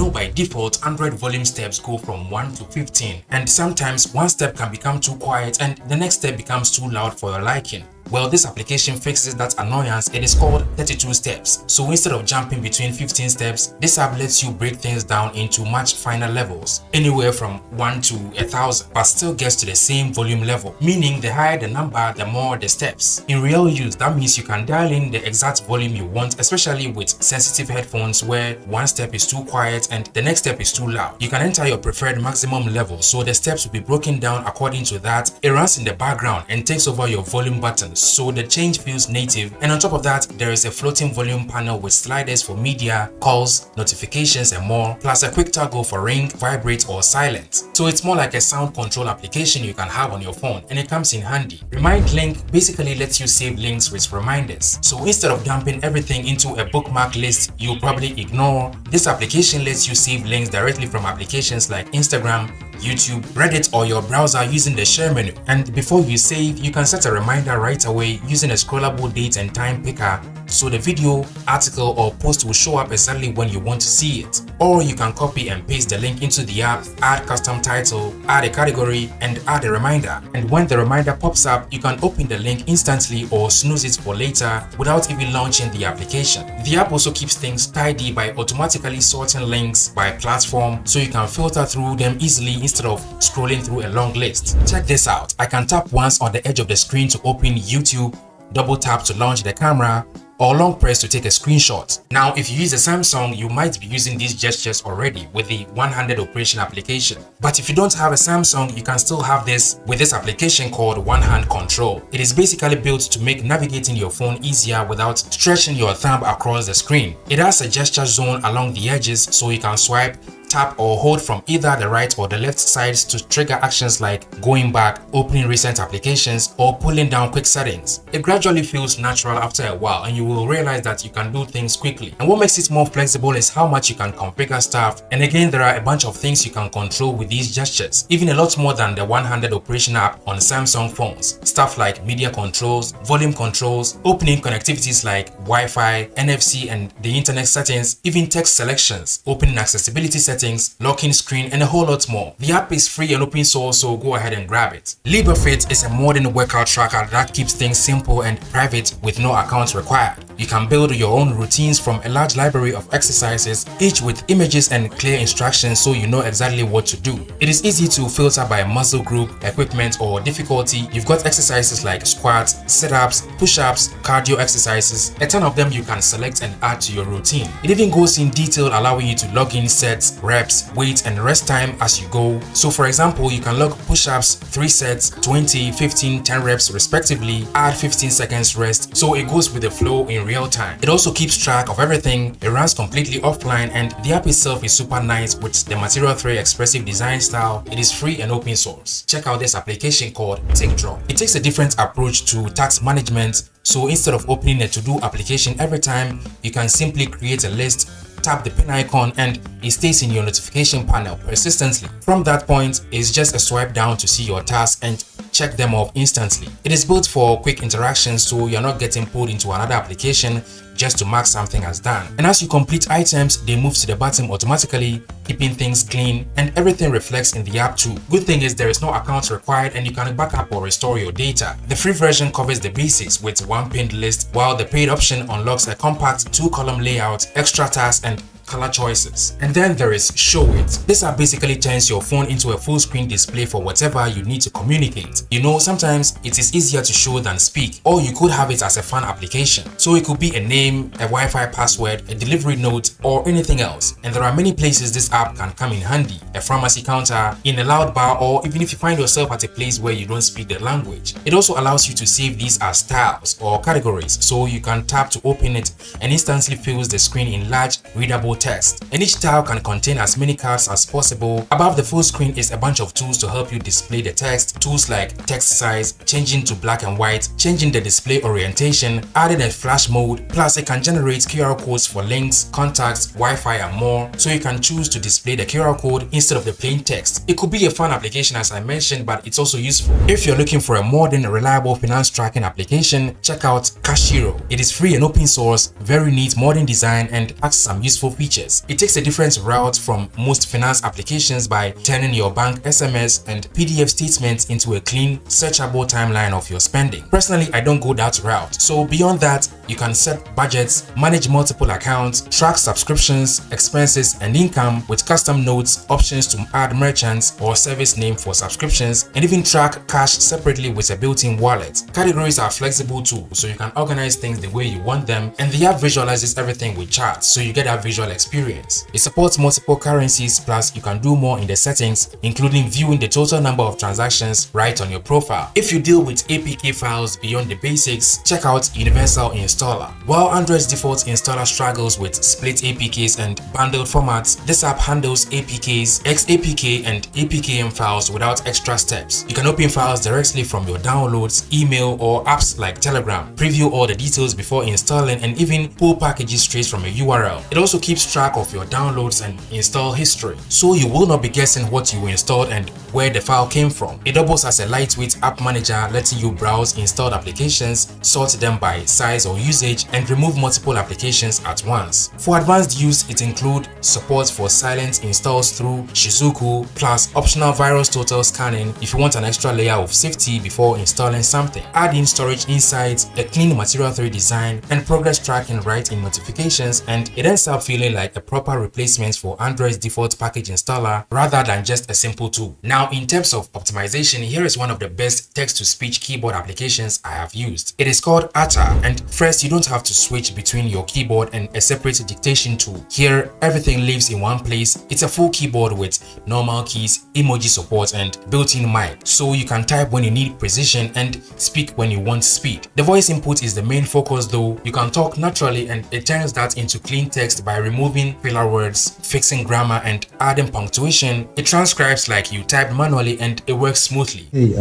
know by default Android volume steps go from 1 to 15, and sometimes one step can become too quiet and the next step becomes too loud for your liking. Well, this application fixes that annoyance. It is called 32 steps. So instead of jumping between 15 steps, this app lets you break things down into much finer levels, anywhere from 1 to 1,000, but still gets to the same volume level, meaning the higher the number, the more the steps. In real use, that means you can dial in the exact volume you want, especially with sensitive headphones where one step is too quiet and the next step is too loud. You can enter your preferred maximum level, so the steps will be broken down according to that. It runs in the background and takes over your volume buttons, so the change feels native. And on top of that, there is a floating volume panel with sliders for media, calls, notifications and more, plus a quick toggle for ring, vibrate or silent. So it's more like a sound control application you can have on your phone, and it comes in handy. RemindLink basically lets you save links with reminders. So instead of dumping everything into a bookmark list you'll probably ignore, this application lets you save links directly from applications like Instagram, YouTube, Reddit or your browser using the share menu. And before you save, you can set a reminder right away using a scrollable date and time picker, so the video, article or post will show up exactly when you want to see it. Or you can copy and paste the link into the app, add custom title, add a category and add a reminder. And when the reminder pops up, you can open the link instantly or snooze it for later without even launching the application. The app also keeps things tidy by automatically sorting links by platform, so you can filter through them easily instead of scrolling through a long list. Check this out. I can tap once on the edge of the screen to open YouTube, double tap to launch the camera, or long press to take a screenshot. Now, if you use a Samsung, you might be using these gestures already with the one-handed operation application. But if you don't have a Samsung, you can still have this with this application called One Hand Control. It is basically built to make navigating your phone easier without stretching your thumb across the screen. It has a gesture zone along the edges, so you can swipe, tap or hold from either the right or the left sides to trigger actions like going back, opening recent applications, or pulling down quick settings. It gradually feels natural after a while, and you will realize that you can do things quickly. And what makes it more flexible is how much you can configure stuff. And again, there are a bunch of things you can control with these gestures, even a lot more than the one-handed operation app on Samsung phones. Stuff like media controls, volume controls, opening connectivities like Wi-Fi, NFC and the internet settings, even text selections, opening accessibility settings, locking screen and a whole lot more. The app is free and open source, so go ahead and grab it. LibreFit is a modern workout tracker that keeps things simple and private with no accounts required. You can build your own routines from a large library of exercises, each with images and clear instructions so you know exactly what to do. It is easy to filter by muscle group, equipment or difficulty. You've got exercises like squats, sit-ups, push-ups, cardio exercises. A ton of them you can select and add to your routine. It even goes in detail, allowing you to log in sets, reps, weight and rest time as you go. So for example, you can log push-ups 3 sets, 20, 15, 10 reps respectively, add 15 seconds rest, so it goes with the flow in real time. It also keeps track of everything. It runs completely offline, and the app itself is super nice with the Material 3 expressive design style. It is free and open source. Check out this application called Tickdrop. It takes a different approach to task management. So instead of opening a to-do application every time, you can simply create a list, tap the pin icon and it stays in your notification panel persistently. From that point, it's just a swipe down to see your tasks and check them off instantly. It is built for quick interactions, so you're not getting pulled into another application just to mark something as done. And as you complete items, they move to the bottom automatically, keeping things clean, and everything reflects in the app too. Good thing is there is no account required and you can backup or restore your data. The free version covers the basics with one pinned list, while the paid option unlocks a compact 2-column layout, extra tasks and color choices. And then there is ShowIt. This app basically turns your phone into a full screen display for whatever you need to communicate. You know, sometimes it is easier to show than speak, or you could have it as a fun application. So it could be a name, a Wi-Fi password, a delivery note, or anything else. And there are many places this app can come in handy. A pharmacy counter, in a loud bar, or even if you find yourself at a place where you don't speak the language. It also allows you to save these as styles or categories, so you can tap to open it and instantly fills the screen in large, readable text. And each tile can contain as many cards as possible. Above the full screen is a bunch of tools to help you display the text. Tools like text size, changing to black and white, changing the display orientation, adding a flash mode, plus it can generate QR codes for links, contacts, Wi-Fi and more, so you can choose to display the QR code instead of the plain text. It could be a fun application as I mentioned, but it's also useful. If you're looking for a modern, reliable finance tracking application, check out Cashiro. It is free and open source, very neat modern design and has some useful features features. It takes a different route from most finance applications by turning your bank SMS and PDF statements into a clean, searchable timeline of your spending. Personally, I don't go that route. So beyond that, you can set budgets, manage multiple accounts, track subscriptions, expenses, and income with custom notes, options to add merchants or service name for subscriptions, and even track cash separately with a built-in wallet. Categories are flexible too, so you can organize things the way you want them, and the app visualizes everything with charts, so you get that visual experience. It supports multiple currencies, plus you can do more in the settings, including viewing the total number of transactions right on your profile. If you deal with APK files beyond the basics, check out Universal Installer. While Android's default installer struggles with split APKs and bundled formats, this app handles APKs, XAPK, and APKM files without extra steps. You can open files directly from your downloads, email, or apps like Telegram, preview all the details before installing, and even pull packages straight from a URL. It also keeps track of your downloads and install history, so you will not be guessing what you installed and where the file came from. It doubles as a lightweight app manager, letting you browse installed applications, sort them by size or usage, and remove multiple applications at once. For advanced use, it includes support for silent installs through Shizuku, plus optional virus total scanning if you want an extra layer of safety before installing something. Add in storage insights, a clean Material 3 design, and progress tracking right in notifications, and it ends up feeling like a proper replacement for Android's default package installer rather than just a simple tool. Now, in terms of optimization, here is one of the best text-to-speech keyboard applications I have used. It is called Atta, and first, you don't have to switch between your keyboard and a separate dictation tool. Here, everything lives in one place. It's a full keyboard with normal keys, emoji support, and built-in mic, so you can type when you need precision and speak when you want speed. The voice input is the main focus though. You can talk naturally, and it turns that into clean text by removing filler words, fixing grammar, and adding punctuation. It transcribes like you typed manually, and it works smoothly. Hey,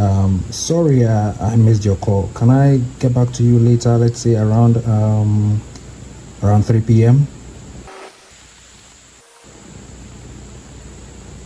sorry I missed your call. Can I get back to you later, let's say around 3 p.m?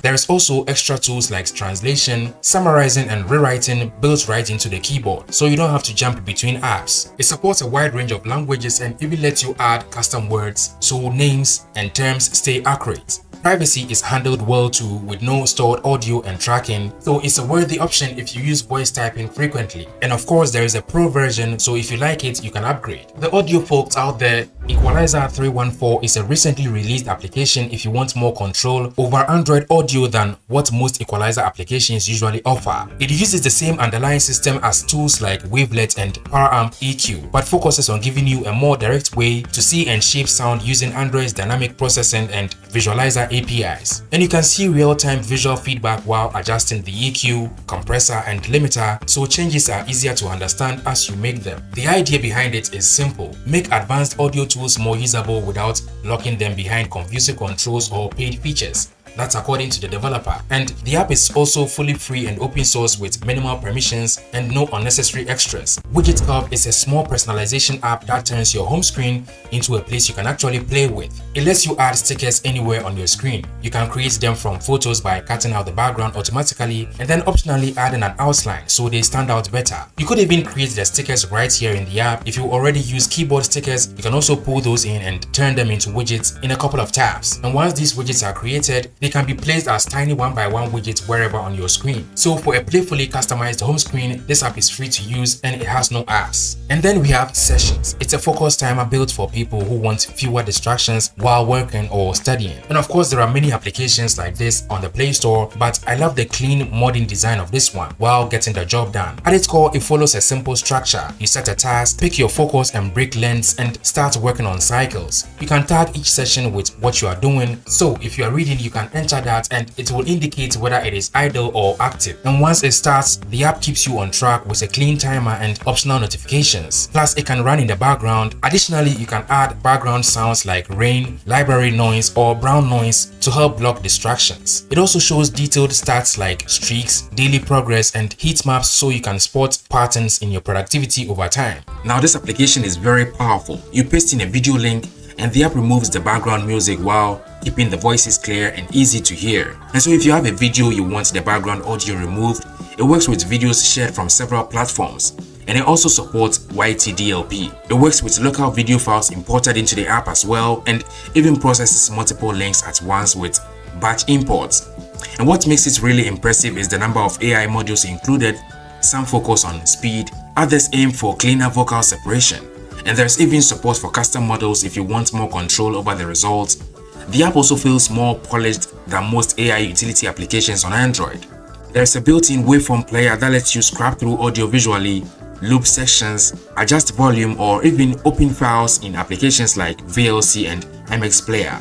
There's also extra tools like translation, summarizing, and rewriting built right into the keyboard, so you don't have to jump between apps. It supports a wide range of languages and even lets you add custom words, so names and terms stay accurate. Privacy is handled well too, with no stored audio and tracking, so it's a worthy option if you use voice typing frequently. And of course, there is a pro version, so if you like it, you can upgrade. The audio folks out there, Equalizer 314 is a recently released application if you want more control over Android audio than what most equalizer applications usually offer. It uses the same underlying system as tools like Wavelet and Power Amp EQ, but focuses on giving you a more direct way to see and shape sound using Android's dynamic processing and visualizer APIs. And you can see real-time visual feedback while adjusting the EQ, compressor, and limiter, so changes are easier to understand as you make them. The idea behind it is simple: make advanced audio tools more usable without locking them behind confusing controls or paid features. That's according to the developer. And the app is also fully free and open source with minimal permissions and no unnecessary extras. Widget Cove is a small personalization app that turns your home screen into a place you can actually play with. It lets you add stickers anywhere on your screen. You can create them from photos by cutting out the background automatically and then optionally adding an outline so they stand out better. You could even create the stickers right here in the app. If you already use keyboard stickers, you can also pull those in and turn them into widgets in a couple of taps. And once these widgets are created, they can be placed as tiny 1x1 widgets wherever on your screen. So for a playfully customized home screen, this app is free to use and it has no apps. And then we have Sessions. It's a focus timer built for people who want fewer distractions while working or studying. And of course, there are many applications like this on the Play Store, but I love the clean, modern design of this one while getting the job done. At its core, it follows a simple structure. You set a task, pick your focus and break lengths, and start working on cycles. You can tag each session with what you are doing. So if you are reading, you can enter that and it will indicate whether it is idle or active. And once it starts, the app keeps you on track with a clean timer and optional notifications. Plus, it can run in the background. Additionally, you can add background sounds like rain, library noise, or brown noise to help block distractions. It also shows detailed stats like streaks, daily progress, and heat maps so you can spot patterns in your productivity over time. Now, this application is very powerful. You paste in a video link and the app removes the background music while keeping the voices clear and easy to hear. And so if you have a video you want the background audio removed, it works with videos shared from several platforms. and it also supports YTDLP. It works with local video files imported into the app as well, and even processes multiple links at once with batch imports. And what makes it really impressive is the number of AI modules included. Some focus on speed, others aim for cleaner vocal separation, and there's even support for custom models if you want more control over the results. The app also feels more polished than most AI utility applications on Android. There's a built-in waveform player that lets you scrap through audio visually, loop sections, adjust volume, or even open files in applications like VLC and MX Player.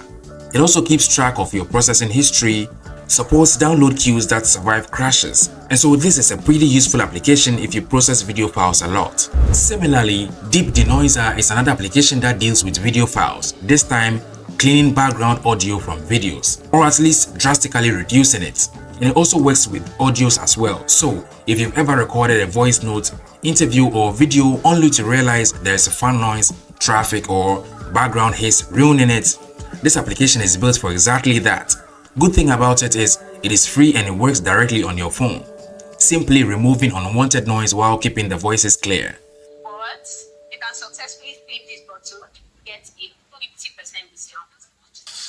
It also keeps track of your processing history, supports download queues that survive crashes, and so this is a pretty useful application if you process video files a lot. Similarly, Deep Denoiser is another application that deals with video files, this time cleaning background audio from videos, or at least drastically reducing it. And it also works with audios as well, so if you've ever recorded a voice note, interview, or video only to realize there's a fan noise, traffic, or background hiss ruining it, this application is built for exactly that. Good thing about it is it is free and it works directly on your phone, simply removing unwanted noise while keeping the voices clear. But you can successfully flip this button to get a 50% discount.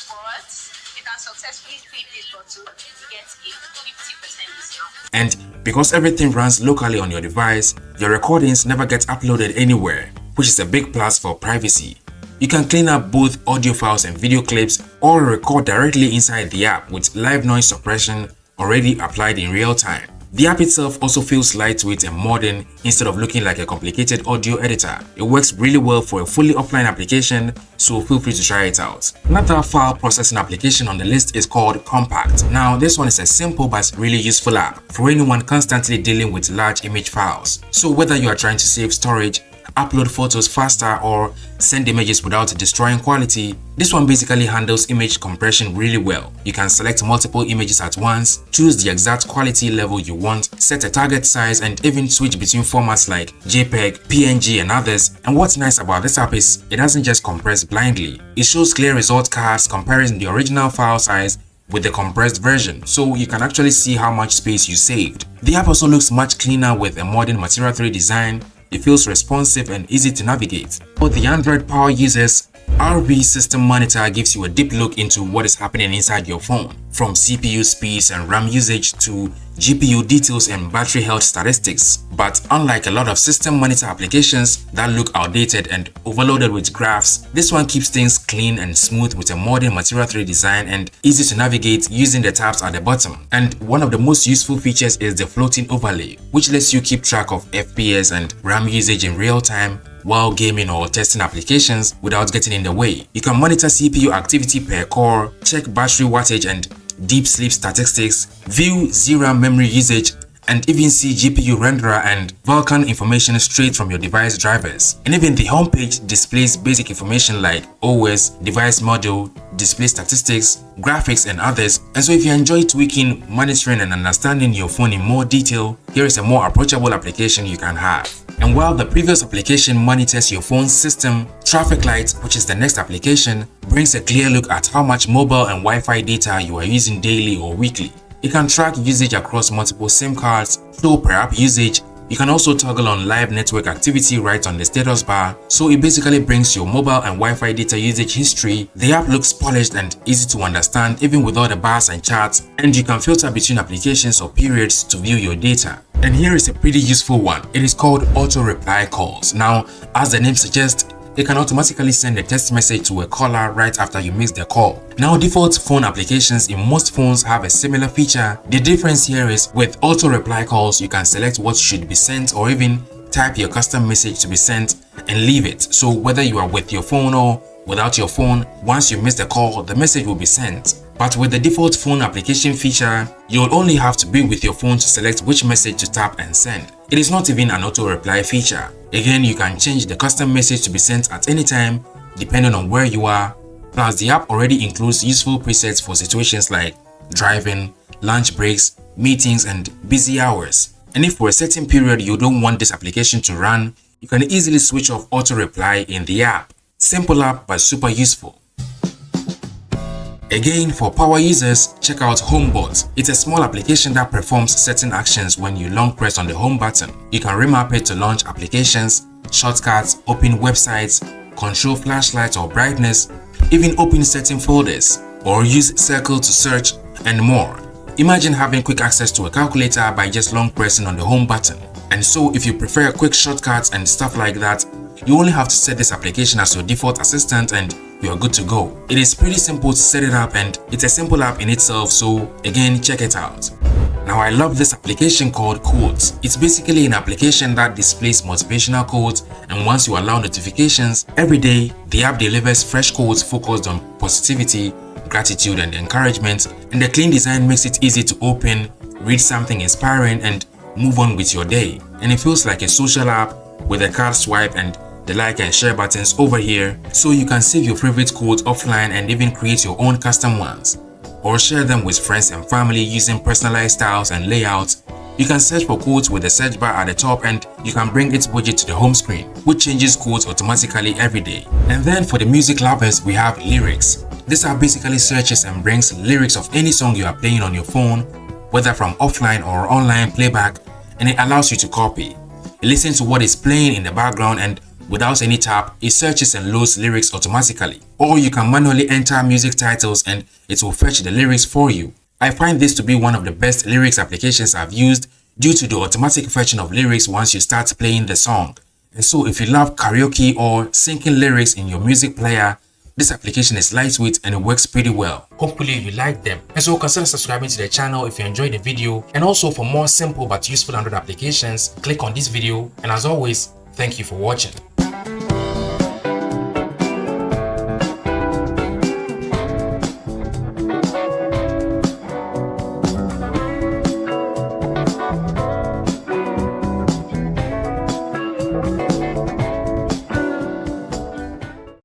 But you can successfully flip this button to get a 50% discount. And because everything runs locally on your device, your recordings never get uploaded anywhere, which is a big plus for privacy. You can clean up both audio files and video clips or record directly inside the app with live noise suppression already applied in real time. The app itself also feels lightweight and modern instead of looking like a complicated audio editor. It works really well for a fully offline application, so feel free to try it out. Another file processing application on the list is called Kompact. Now, this one is a simple but really useful app for anyone constantly dealing with large image files. So whether you are trying to save storage, upload photos faster, or send images without destroying quality, this one basically handles image compression really well. You can select multiple images at once, choose the exact quality level you want, set a target size, and even switch between formats like JPEG, PNG, and others. And what's nice about this app is it doesn't just compress blindly. It shows clear result cards comparing the original file size with the compressed version, so you can actually see how much space you saved. The app also looks much cleaner with a modern Material 3 design. It feels responsive and easy to navigate. For the Android power users, RV System Monitor gives you a deep look into what is happening inside your phone, from CPU speeds and RAM usage to GPU details and battery health statistics. But unlike a lot of System Monitor applications that look outdated and overloaded with graphs, this one keeps things clean and smooth with a modern Material 3 design and easy to navigate using the tabs at the bottom. And one of the most useful features is the floating overlay, which lets you keep track of FPS and RAM usage in real time while gaming or testing applications without getting in the way. You can monitor CPU activity per core, check battery wattage and deep sleep statistics, view ZRAM memory usage, and even see GPU renderer and Vulkan information straight from your device drivers. And even the homepage displays basic information like OS, device model, display statistics, graphics, and others. And so if you enjoy tweaking, monitoring, and understanding your phone in more detail, here is a more approachable application you can have. And while the previous application monitors your phone's system, Traffic Light, which is the next application, brings a clear look at how much mobile and Wi-Fi data you are using daily or weekly. It can track usage across multiple SIM cards, show per app usage. You can also toggle on live network activity right on the status bar, so it basically brings your mobile and Wi-Fi data usage history. The app looks polished and easy to understand even with all the bars and charts, and you can filter between applications or periods to view your data. And here is a pretty useful one. It is called Auto Reply Calls. Now, as the name suggests, it can automatically send a text message to a caller right after you miss the call. Now, default phone applications in most phones have a similar feature. The difference here is with Auto Reply Calls, you can select what should be sent or even type your custom message to be sent and leave it. So whether you are with your phone or without your phone, once you miss the call, the message will be sent. But with the default phone application feature, you'll only have to be with your phone to select which message to tap and send. It is not even an auto reply feature. Again, you can change the custom message to be sent at any time, depending on where you are. Plus, the app already includes useful presets for situations like driving, lunch breaks, meetings, and busy hours. And if for a certain period you don't want this application to run, you can easily switch off auto reply in the app. Simple app, but super useful. Again, for power users, check out Homebot. It's a small application that performs certain actions when you long press on the home button. You can remap it to launch applications, shortcuts, open websites, control flashlight or brightness, even open certain folders, or use circle to search, and more. Imagine having quick access to a calculator by just long pressing on the home button. And so if you prefer quick shortcuts and stuff like that, you only have to set this application as your default assistant and you are good to go. It is pretty simple to set it up and it's a simple app in itself, so again, check it out. Now I love this application called Quotes. It's basically an application that displays motivational quotes, and once you allow notifications, every day the app delivers fresh quotes focused on positivity, gratitude and encouragement, and the clean design makes it easy to open, read something inspiring and move on with your day. And it feels like a social app with a card swipe and the like and share buttons over here, so you can save your favorite quotes offline and even create your own custom ones, or share them with friends and family using personalized styles and layouts. You can search for quotes with the search bar at the top and you can bring its widget to the home screen, which changes quotes automatically every day. And then for the music lovers, we have Lyrics. This app basically searches and brings lyrics of any song you are playing on your phone, whether from offline or online playback, and it allows you to copy. It listens to what is playing in the background and without any tap, it searches and loads lyrics automatically. Or you can manually enter music titles and it will fetch the lyrics for you. I find this to be one of the best lyrics applications I've used due to the automatic fetching of lyrics once you start playing the song. And so if you love karaoke or syncing lyrics in your music player, this application is lightweight and it works pretty well. Hopefully you like them. And so consider subscribing to the channel if you enjoyed the video. And also for more simple but useful Android applications, click on this video. And as always, thank you for watching.